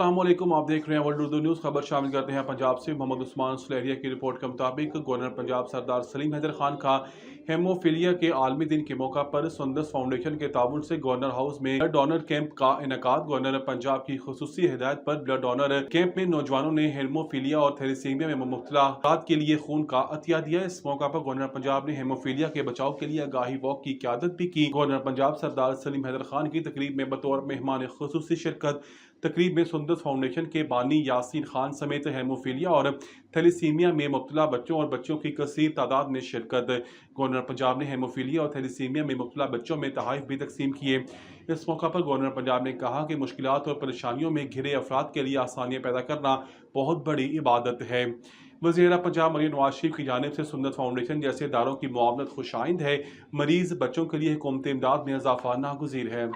अस्सलाम वालेकुम, आप देख रहे हैं वर्ल्ड उर्दू न्यूज़। खबर शामिल करते हैं पंजाब से। मोहम्मद उस्मान सुलेहरिया की रिपोर्ट के मुताबिक गवर्नर पंजाब सरदार सलीम हैदर खान का हेमोफीलिया के आलमी दिन के मौका पर सुंदस फाउंडेशन के ताउन से गवर्नर हाउस में ब्लड डोनर कैंप का इनेकाद। गवर्नर पंजाब की खुसूसी हिदायत पर ब्लड डोनर कैंप में नौजवानों ने हेमोफीलिया और थैलेसीमिया में मुब्तला अफराद के लिए खून का अतिया दिया। इस मौका पर गवर्नर पंजाब ने हेमोफीलिया के बचाव के लिए आगाही वॉक की क़यादत भी की। गवर्नर पंजाब सरदार सलीम हैदर खान की तकरीब में बतौर मेहमान खुसूसी शिरकत। तकरीब में सुंदस फाउंडेशन के बानी यासीन खान समेत हेमोफीलिया और थैलेसीमिया में मुब्तला बच्चों और बच्चों की कसीर तादाद ने शिरकत। गवर्नर पंजाब ने हेमोफीलिया और थैलेसीमिया में मुब्तला बच्चों में तोहफ़े भी तकसीम किए। इस मौका पर गवर्नर पंजाब ने कहा कि मुश्किलात और परेशानियों में घिरे अफराद के लिए आसानियाँ पैदा करना बहुत बड़ी इबादत है। वज़ीर पंजाब मरीम नवाज शरीफ की जानिब से सुन्नत फाउंडेशन जैसे इदारों की मुआवनत खुशाइंद है। मरीज बच्चों के लिए हुकूमती इमदाद में इजाफा नागुज़ीर है।